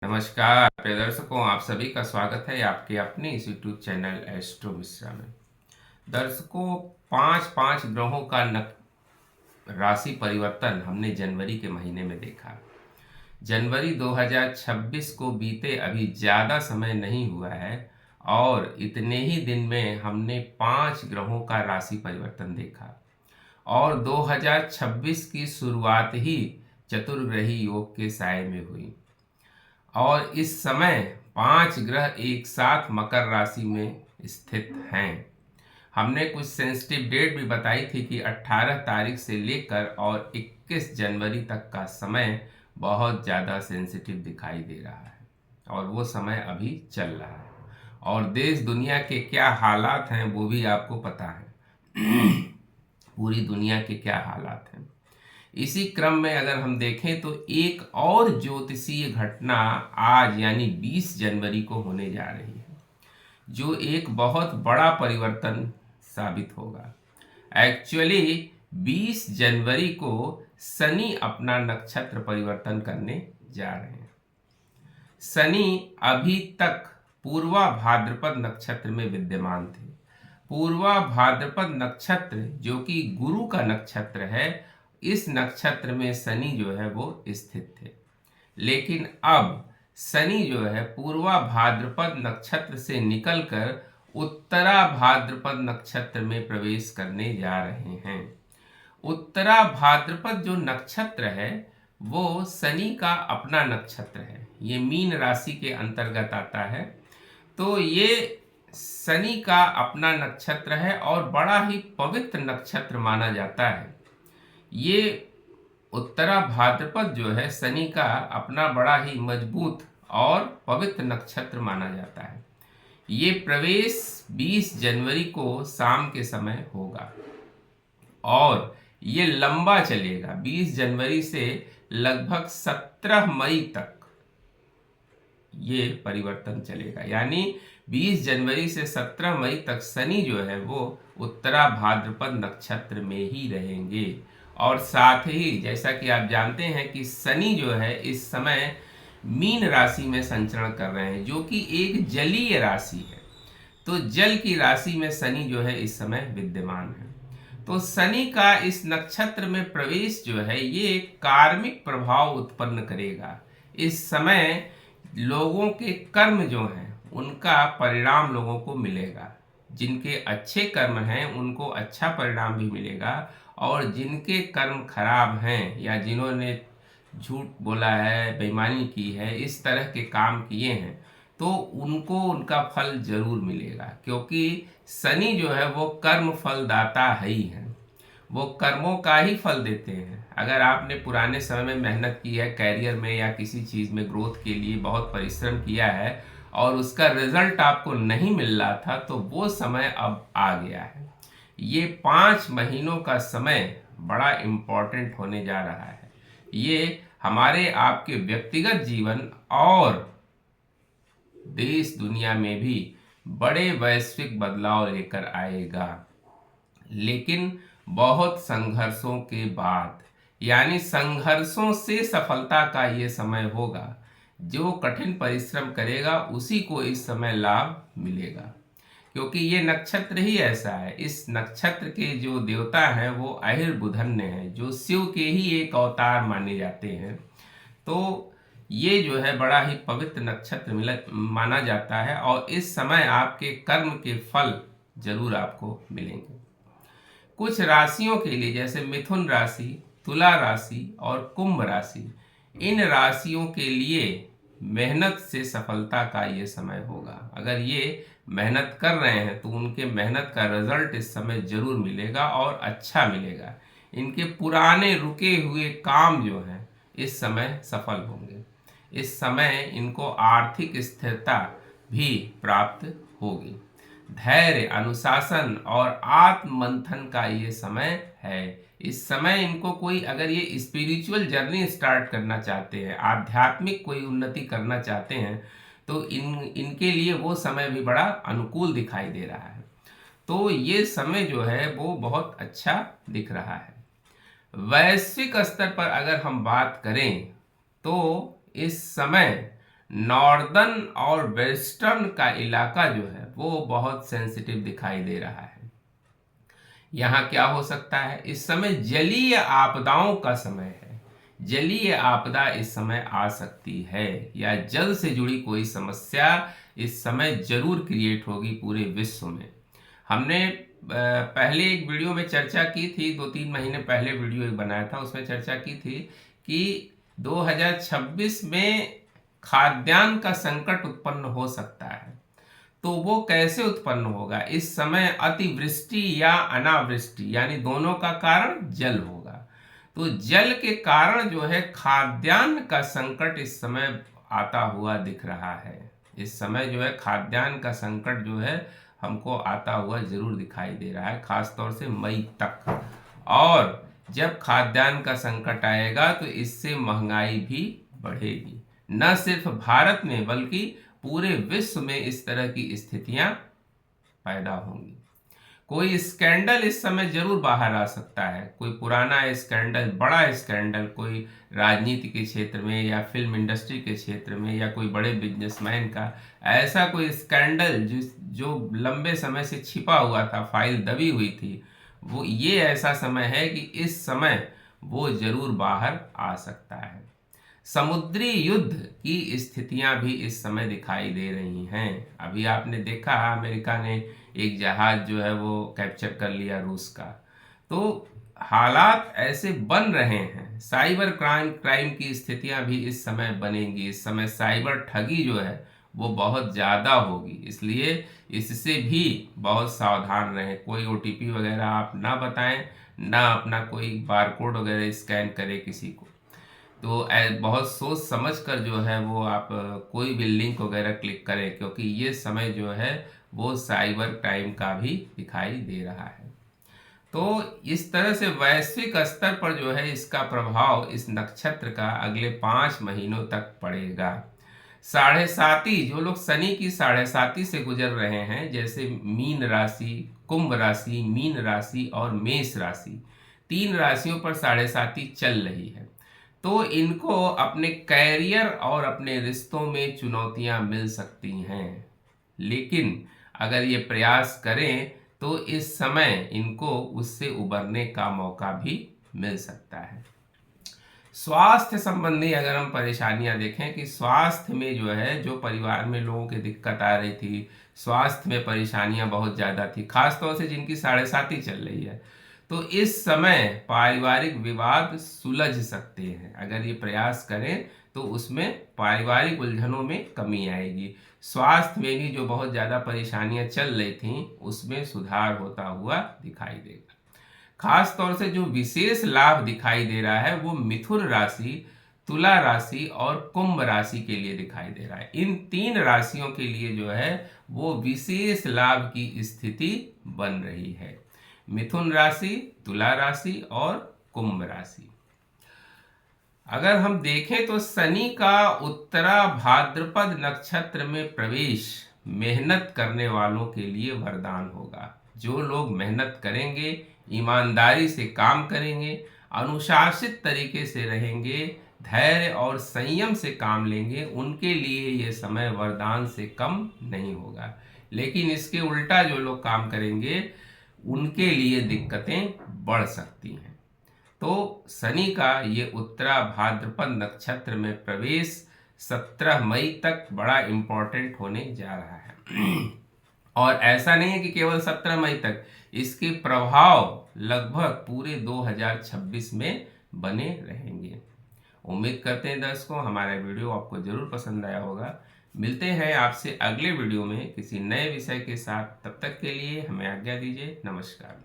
नमस्कार प्रिय दर्शकों, आप सभी का स्वागत है आपके अपने इस यूट्यूब चैनल एस्ट्रो मिश्रा में। दर्शकों, पांच पांच ग्रहों का राशि परिवर्तन हमने जनवरी के महीने में देखा। जनवरी 2026 को बीते अभी ज़्यादा समय नहीं हुआ है और इतने ही दिन में हमने पांच ग्रहों का राशि परिवर्तन देखा। और 2026 की शुरुआत ही चतुर्ग्रही योग के साये में हुई और इस समय पांच ग्रह एक साथ मकर राशि में स्थित हैं। हमने कुछ सेंसिटिव डेट भी बताई थी कि 18 तारीख से लेकर और 21 जनवरी तक का समय बहुत ज़्यादा सेंसिटिव दिखाई दे रहा है और वो समय अभी चल रहा है और देश दुनिया के क्या हालात हैं वो भी आपको पता है। पूरी दुनिया के क्या हालात हैं। इसी क्रम में अगर हम देखें तो एक और ज्योतिषीय घटना आज यानी 20 जनवरी को होने जा रही है, जो एक बहुत बड़ा परिवर्तन साबित होगा। एक्चुअली 20 जनवरी को शनि अपना नक्षत्र परिवर्तन करने जा रहे हैं। शनि अभी तक पूर्वा भाद्रपद नक्षत्र में विद्यमान थे। पूर्वा भाद्रपद नक्षत्र जो कि गुरु का नक्षत्र है, इस नक्षत्र में शनि जो है वो स्थित थे। लेकिन अब शनि जो है पूर्वा भाद्रपद नक्षत्र से निकलकर उत्तरा भाद्रपद नक्षत्र में प्रवेश करने जा रहे हैं। उत्तरा भाद्रपद जो नक्षत्र है वो शनि का अपना नक्षत्र है, ये मीन राशि के अंतर्गत आता है। तो ये शनि का अपना नक्षत्र है और बड़ा ही पवित्र नक्षत्र माना जाता है। ये उत्तरा भाद्रपद जो है शनि का अपना बड़ा ही मजबूत और पवित्र नक्षत्र माना जाता है। ये प्रवेश 20 जनवरी को शाम के समय होगा और ये लंबा चलेगा। 20 जनवरी से लगभग 17 मई तक ये परिवर्तन चलेगा, यानी 20 जनवरी से 17 मई तक शनि जो है वो उत्तरा भाद्रपद नक्षत्र में ही रहेंगे। और साथ ही जैसा कि आप जानते हैं कि शनि जो है इस समय मीन राशि में संचरण कर रहे हैं, जो कि एक जलीय राशि है। तो जल की राशि में शनि जो है इस समय विद्यमान है। तो शनि का इस नक्षत्र में प्रवेश जो है ये कार्मिक प्रभाव उत्पन्न करेगा। इस समय लोगों के कर्म जो हैं उनका परिणाम लोगों को मिलेगा। जिनके अच्छे कर्म हैं उनको अच्छा परिणाम भी मिलेगा और जिनके कर्म खराब हैं या जिन्होंने झूठ बोला है, बेईमानी की है, इस तरह के काम किए हैं, तो उनको उनका फल जरूर मिलेगा। क्योंकि शनि जो है वो कर्म फलदाता है ही है, वो कर्मों का ही फल देते हैं। अगर आपने पुराने समय में मेहनत की है, कैरियर में या किसी चीज़ में ग्रोथ के लिए बहुत परिश्रम किया है और उसका रिजल्ट आपको नहीं मिल रहा था, तो वो समय अब आ गया है। ये 5 महीनों का समय बड़ा इम्पोर्टेंट होने जा रहा है। ये हमारे आपके व्यक्तिगत जीवन और देश दुनिया में भी बड़े वैश्विक बदलाव लेकर आएगा, लेकिन बहुत संघर्षों के बाद, यानी संघर्षों से सफलता का ये समय होगा। जो कठिन परिश्रम करेगा उसी को इस समय लाभ मिलेगा, क्योंकि ये नक्षत्र ही ऐसा है। इस नक्षत्र के जो देवता हैं वो अहिर्बुधन्य हैं, जो शिव के ही एक अवतार माने जाते हैं। तो ये जो है बड़ा ही पवित्र नक्षत्र माना जाता है और इस समय आपके कर्म के फल जरूर आपको मिलेंगे। कुछ राशियों के लिए जैसे मिथुन राशि, तुला राशि और कुंभ राशि, इन राशियों के लिए मेहनत से सफलता का ये समय होगा। अगर ये मेहनत कर रहे हैं तो उनके मेहनत का रिजल्ट इस समय जरूर मिलेगा और अच्छा मिलेगा। इनके पुराने रुके हुए काम जो हैं इस समय सफल होंगे। इस समय इनको आर्थिक स्थिरता भी प्राप्त होगी। धैर्य, अनुशासन और आत्म मंथन का ये समय है। इस समय इनको कोई अगर ये स्पिरिचुअल जर्नी स्टार्ट करना चाहते हैं, आध्यात्मिक कोई उन्नति करना चाहते हैं, तो इनके लिए वो समय भी बड़ा अनुकूल दिखाई दे रहा है। तो ये समय जो है वो बहुत अच्छा दिख रहा है। वैश्विक स्तर पर अगर हम बात करें तो इस समय नॉर्दर्न और वेस्टर्न का इलाका जो है वो बहुत सेंसिटिव दिखाई दे रहा है। यहाँ क्या हो सकता है, इस समय जलीय आपदाओं का समय है। जलीय आपदा इस समय आ सकती है या जल से जुड़ी कोई समस्या इस समय जरूर क्रिएट होगी पूरे विश्व में। हमने पहले एक वीडियो में चर्चा की थी, 2-3 महीने पहले वीडियो एक बनाया था, उसमें चर्चा की थी कि 2026 में खाद्यान्न का संकट उत्पन्न हो सकता है। तो वो कैसे उत्पन्न होगा, इस समय अतिवृष्टि या अनावृष्टि यानी दोनों का कारण जल होगा। तो जल के कारण जो है खाद्यान्न का संकट इस समय आता हुआ दिख रहा है। इस समय जो है खाद्यान्न का संकट जो है हमको आता हुआ जरूर दिखाई दे रहा है, खासतौर से मई तक। और जब खाद्यान्न का संकट आएगा तो इससे महंगाई भी बढ़ेगी, न सिर्फ भारत में बल्कि पूरे विश्व में इस तरह की स्थितियां पैदा होंगी। कोई स्कैंडल इस समय जरूर बाहर आ सकता है, कोई पुराना स्कैंडल, बड़ा स्कैंडल, कोई राजनीति के क्षेत्र में या फिल्म इंडस्ट्री के क्षेत्र में या कोई बड़े बिजनेसमैन का ऐसा कोई स्कैंडल जो लंबे समय से छिपा हुआ था, फाइल दबी हुई थी, वो ये ऐसा समय है कि इस समय वो जरूर बाहर आ सकता है। समुद्री युद्ध की स्थितियां भी इस समय दिखाई दे रही हैं। अभी आपने देखा अमेरिका ने एक जहाज जो है वो कैप्चर कर लिया रूस का। तो हालात ऐसे बन रहे हैं। साइबर क्राइम की स्थितियां भी इस समय बनेंगी। इस समय साइबर ठगी जो है वो बहुत ज़्यादा होगी, इसलिए इससे भी बहुत सावधान रहें। कोई ओटीपी वगैरह आप ना बताएं, ना अपना कोई बारकोड वगैरह स्कैन करें किसी को। तो बहुत सोच समझ कर जो है वो आप कोई भी लिंक वगैरह क्लिक करें, क्योंकि ये समय जो है वो साइबर क्राइम का भी दिखाई दे रहा है। तो इस तरह से वैश्विक स्तर पर जो है इसका प्रभाव इस नक्षत्र का अगले 5 महीनों तक पड़ेगा। साढ़े साती, जो लोग शनि की साढ़े साती से गुजर रहे हैं, जैसे मीन राशि, कुंभ राशि, मीन राशि और मेष राशि, 3 राशियों पर साढ़े साती चल रही है, तो इनको अपने कैरियर और अपने रिश्तों में चुनौतियां मिल सकती हैं। लेकिन अगर ये प्रयास करें तो इस समय इनको उससे उबरने का मौका भी मिल सकता है। स्वास्थ्य संबंधी अगर हम परेशानियां देखें कि स्वास्थ्य में जो है, जो परिवार में लोगों की दिक्कत आ रही थी, स्वास्थ्य में परेशानियां बहुत ज़्यादा थी, खासतौर से जिनकी साढ़े साती चल रही है, तो इस समय पारिवारिक विवाद सुलझ सकते हैं। अगर ये प्रयास करें तो उसमें पारिवारिक उलझनों में कमी आएगी। स्वास्थ्य में भी जो बहुत ज़्यादा परेशानियां चल रही थीं उसमें सुधार होता हुआ दिखाई देगा। खास तौर से जो विशेष लाभ दिखाई दे रहा है वो मिथुन राशि, तुला राशि और कुंभ राशि के लिए दिखाई दे रहा है। इन 3 राशियों के लिए जो है वो विशेष लाभ की स्थिति बन रही है। मिथुन राशि, तुला राशि और कुंभ राशि। अगर हम देखें तो शनि का उत्तरा भाद्रपद नक्षत्र में प्रवेश मेहनत करने वालों के लिए वरदान होगा। जो लोग मेहनत करेंगे, ईमानदारी से काम करेंगे, अनुशासित तरीके से रहेंगे, धैर्य और संयम से काम लेंगे, उनके लिए ये समय वरदान से कम नहीं होगा। लेकिन इसके उल्टा जो लोग काम करेंगे उनके लिए दिक्कतें बढ़ सकती हैं। तो शनि का ये उत्तरा भाद्रपद नक्षत्र में प्रवेश 17 मई तक बड़ा इम्पोर्टेंट होने जा रहा है। और ऐसा नहीं है कि केवल 17 मई तक, इसके प्रभाव लगभग पूरे 2026 में बने रहेंगे। उम्मीद करते हैं दर्शकों हमारा वीडियो आपको जरूर पसंद आया होगा। मिलते हैं आपसे अगले वीडियो में किसी नए विषय के साथ। तब तक के लिए हमें आज्ञा दीजिए। नमस्कार।